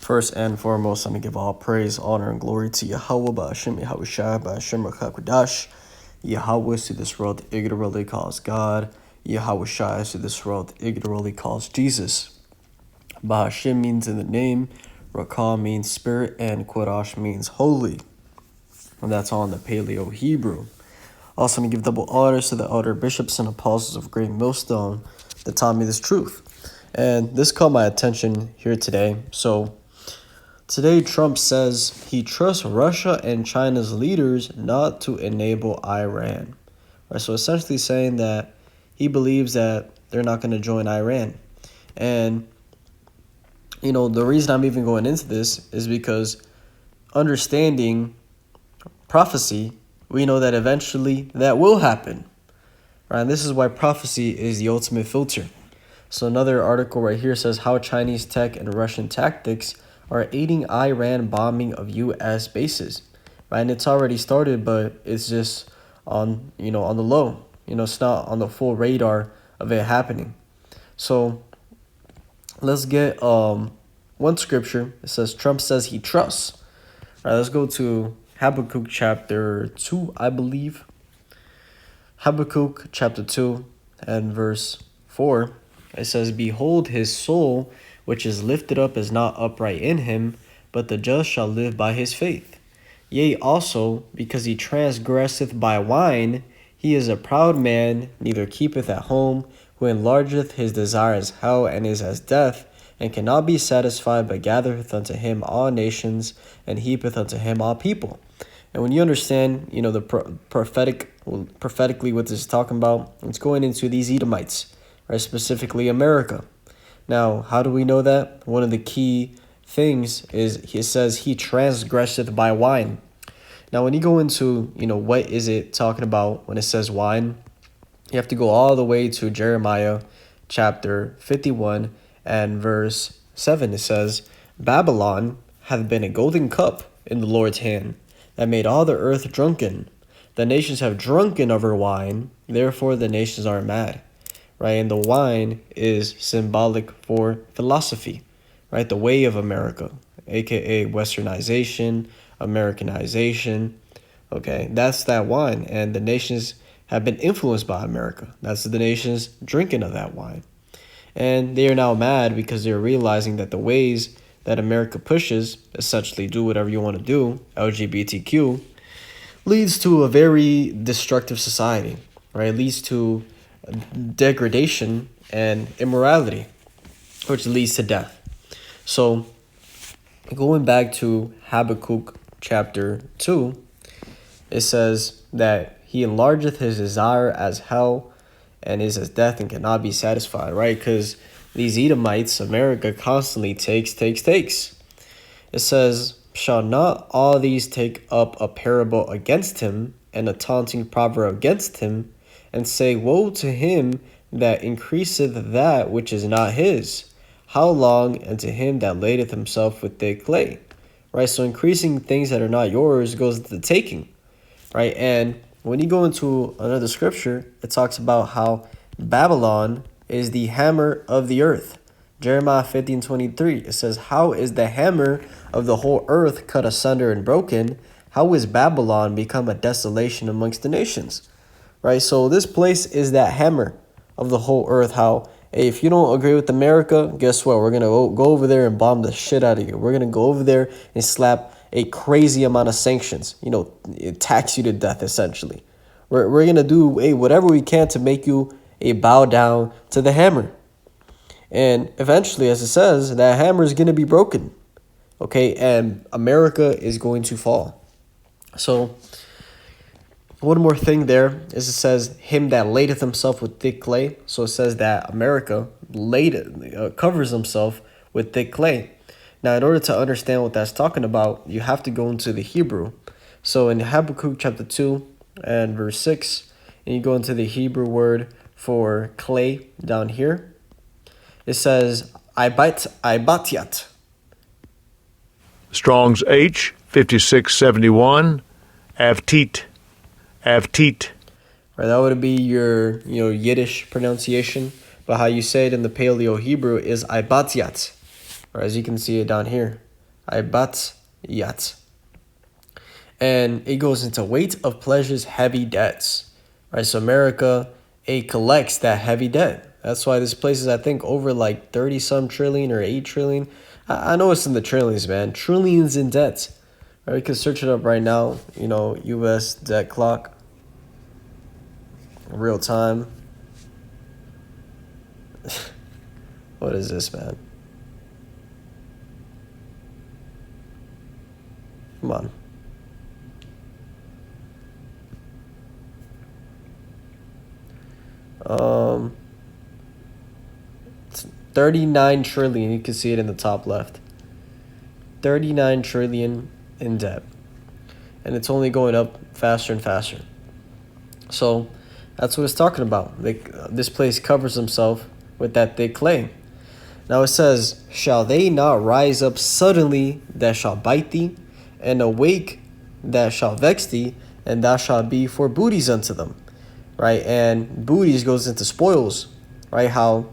First and foremost, I'm going to give all praise, honor, and glory to Yahweh, Ba'ashem Yahushua, Ba'ashem Rakakudash. Yahweh to this world ignorantly calls God. Yahushua to this world ignorantly calls Jesus. Ba'ashem means in the name, Rakah means spirit, and Kodash means holy. And that's all in the Paleo Hebrew. Also, I'm going to give double honors to the elder bishops and apostles of Great Millstone that taught me this truth. And this caught my attention here today. So today Trump says he trusts Russia and China's leaders not to enable Iran. Right, so essentially saying that he believes that they're not going to join Iran. And, you know, the reason I'm even going into this is because understanding prophecy, we know that eventually that will happen. Right? And this is why prophecy is the ultimate filter. So another article right here says how Chinese tech and Russian tactics are aiding Iran bombing of U.S. bases. Right? And it's already started, but it's just on the low. It's not on the full radar of it happening. So let's get one scripture. It says Trump says he trusts. All right, let's go to Habakkuk chapter 2, I believe. Habakkuk chapter 2 and verse 4. It says, "Behold, his soul, which is lifted up, is not upright in him, but the just shall live by his faith. Yea, also, because he transgresseth by wine, he is a proud man, neither keepeth at home, who enlargeth his desire as hell, and is as death, and cannot be satisfied, but gathereth unto him all nations, and heapeth unto him all people." And when you understand, the prophetically what this is talking about, it's going into these Edomites, right? Specifically America. Now, how do we know that? One of the key things is he says he transgresseth by wine. Now, when you go into, what is it talking about when it says wine? You have to go all the way to Jeremiah chapter 51 and verse 7. It says, "Babylon hath been a golden cup in the Lord's hand, that made all the earth drunken. The nations have drunken of her wine, therefore the nations are mad." Right? And the wine is symbolic for philosophy, right? The way of America, aka westernization, Americanization. Okay, that's that wine. And the nations have been influenced by America. That's the nations drinking of that wine. And they are now mad because they're realizing that the ways that America pushes, essentially do whatever you want to do, LGBTQ, leads to a very destructive society, right? It leads to degradation and immorality, which leads to death. So going back to Habakkuk chapter 2, it says that he enlargeth his desire as hell, and is as death, and cannot be satisfied, right? Because these Edomites, America, constantly takes. It says, "Shall not all these take up a parable against him, and a taunting proverb against him, and say, Woe to him that increaseth that which is not his? How long? And to him that ladeth himself with thick clay." Right? So increasing things that are not yours goes into the taking. Right? And when you go into another scripture, it talks about how Babylon is the hammer of the earth. Jeremiah 15:23, it says, "How is the hammer of the whole earth cut asunder and broken? How is Babylon become a desolation amongst the nations?" Right? So this place is that hammer of the whole earth. How, hey, if you don't agree with America, guess what? We're going to go over there and bomb the shit out of you. We're going to go over there and slap a crazy amount of sanctions, tax you to death, essentially. We're going to do whatever we can to make you bow down to the hammer. And eventually, as it says, that hammer is going to be broken. Okay, and America is going to fall. So one more thing there is it says, "Him that ladeth himself with thick clay." So it says that America covers himself with thick clay. Now, in order to understand what that's talking about, you have to go into the Hebrew. So in Habakkuk chapter 2 and verse 6, and you go into the Hebrew word for clay down here, it says, "Ibatiat." Strong's H, 5671, Avtit. Right, that would be your Yiddish pronunciation, but how you say it in the Paleo Hebrew is Ibatiat. Or as you can see it down here. Ibat yat. And it goes into weight of pleasures, heavy debts. Right? So America, it collects that heavy debt. That's why this place is, I think, over like 30 some trillion or 8 trillion. I know it's in the trillions, man. Trillions in debt. Right? We can search it up right now. US debt clock. Real time. What is this, man? Come on. It's 39 trillion. You can see it in the top left. 39 trillion in debt. And it's only going up faster and faster. So that's what it's talking about. This place covers himself with that thick clay. Now it says, shall they not rise up suddenly that shall bite thee, and awake that shall vex thee, and thou shalt be for booties unto them. Right? And booties goes into spoils. Right? How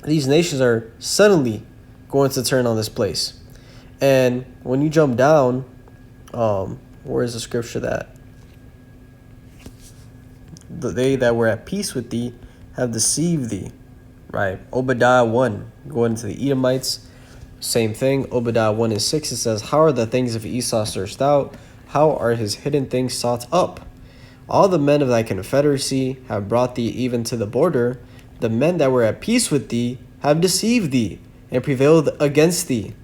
these nations are suddenly going to turn on this place. And when you jump down, where is the scripture that? They that were at peace with thee have deceived thee. Right? Obadiah 1, going into the Edomites, same thing. Obadiah 1 and 6, it says, how are the things of Esau searched out? How are his hidden things sought up? All the men of thy confederacy have brought thee even to the border. The men that were at peace with thee have deceived thee, and prevailed against thee.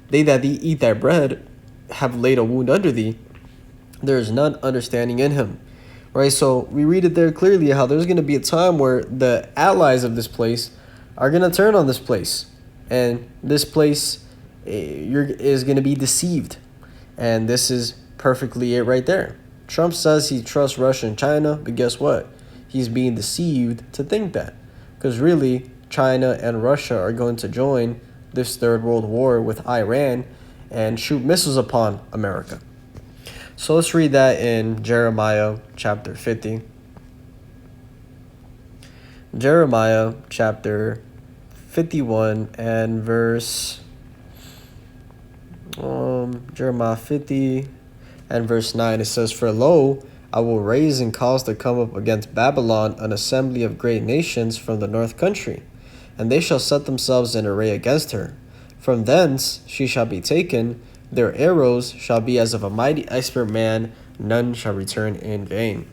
They that eat thy bread have laid a wound under thee. There is none understanding in him. Right, so we read it there clearly how there's going to be a time where the allies of this place are going to turn on this place. And this place is going to be deceived. And this is perfectly it right there. Trump says he trusts Russia and China, but guess what? He's being deceived to think that. Because really, China and Russia are going to join this third world war with Iran and shoot missiles upon America. So let's read that in Jeremiah chapter 50. Jeremiah chapter 51 and verse Jeremiah 50 and verse 9, it says, for lo, I will raise and cause to come up against Babylon an assembly of great nations from the north country, and they shall set themselves in array against her. From thence she shall be taken, their arrows shall be as of a mighty expert man, none shall return in vain.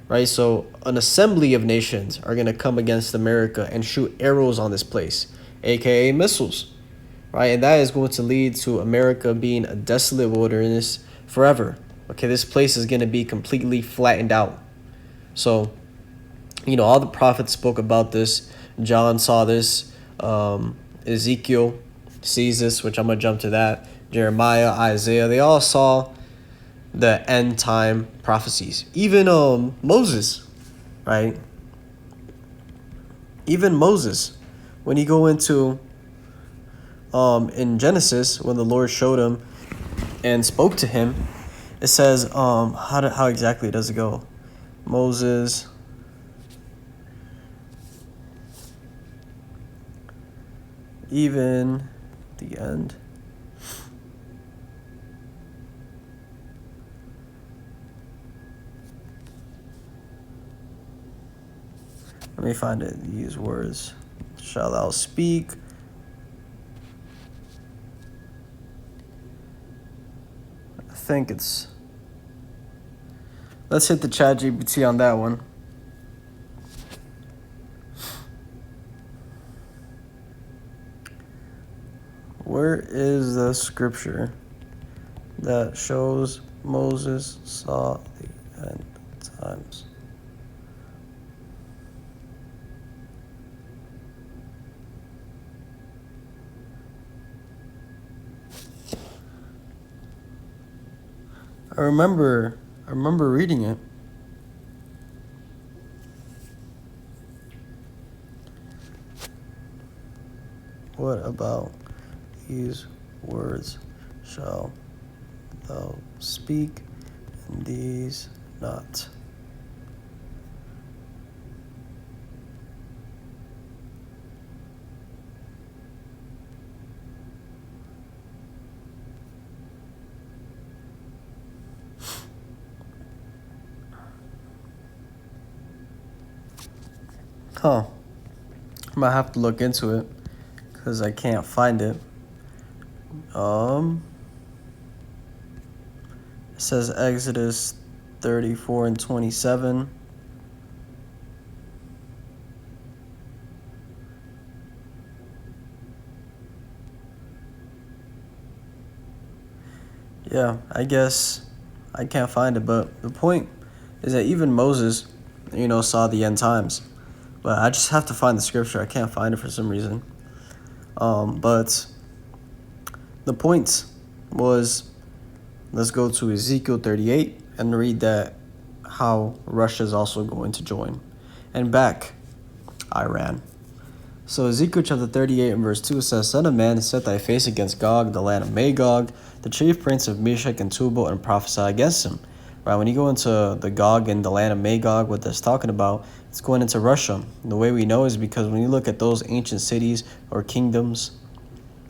Right, so an assembly of nations are going to come against America and shoot arrows on this place, aka missiles. Right, and that is going to lead to America being a desolate wilderness forever. Okay, this place is going to be completely flattened out. So, all the prophets spoke about this. John saw this. Ezekiel sees this, which I'm going to jump to that. Jeremiah, Isaiah, they all saw the end time prophecies. Even Moses, right? Even Moses, when you go into in Genesis, when the Lord showed him and spoke to him, it says, how exactly does it go? Moses, even the end. Let me find it. These words shall thou speak. I think it's. Let's hit the ChatGPT on that one. Where is the scripture that shows Moses saw the end times? I remember reading it. What about these words shall thou speak, and these not? Huh. I might have to look into it because I can't find it. It says Exodus 34 and 27. Yeah, I guess I can't find it, but the point is that even Moses, saw the end times. But I just have to find the scripture. I can't find it for some reason. But the point was, let's go to Ezekiel 38 and read that how Russia is also going to join and back Iran. So Ezekiel chapter 38 and verse 2 says, Son of man, set thy face against Gog, the land of Magog, the chief prince of Meshech and Tubal, and prophesy against him. Right, when you go into the Gog and the land of Magog, what that's talking about, it's going into Russia. The way we know is because when you look at those ancient cities or kingdoms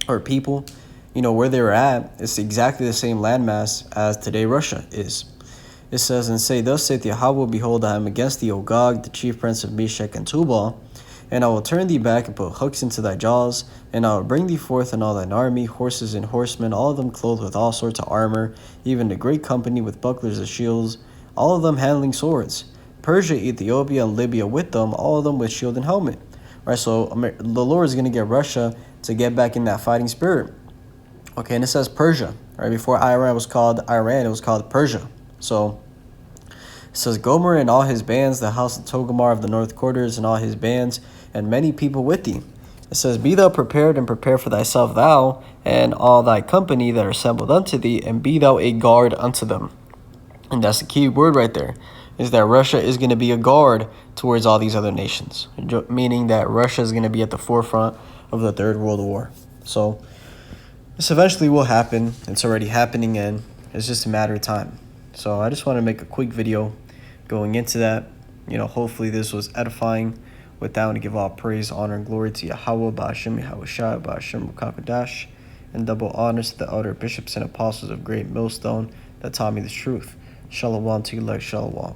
or people, where they were at, it's exactly the same landmass as today Russia is. It says, and say, Thus saith Yahweh, behold, I am against thee, O Gog, the chief prince of Meshech and Tubal, and I will turn thee back and put hooks into thy jaws, and I will bring thee forth in all thine army, horses and horsemen, all of them clothed with all sorts of armor, even a great company with bucklers and shields, all of them handling swords. Persia, Ethiopia, and Libya with them, all of them with shield and helmet. Right, so the Lord is going to get Russia to get back in that fighting spirit. Okay, and it says Persia. Right, before Iran was called Iran, it was called Persia. So it says Gomer and all his bands, the house of Togomar of the north quarters and all his bands, and many people with thee. It says, Be thou prepared and prepare for thyself, thou and all thy company that are assembled unto thee, and be thou a guard unto them. And that's the key word right there, is that Russia is going to be a guard towards all these other nations, meaning that Russia is going to be at the forefront of the Third World War. So this eventually will happen. It's already happening, and it's just a matter of time. So I just want to make a quick video going into that. Hopefully this was edifying. With that, I want to give all praise, honor, and glory to Yahweh, Ba'ashem, Yahushua, Ba'ashem, Rukakadash, and double honors to the elder bishops and apostles of Great Millstone that taught me the truth. Shalom to you, like Shalom.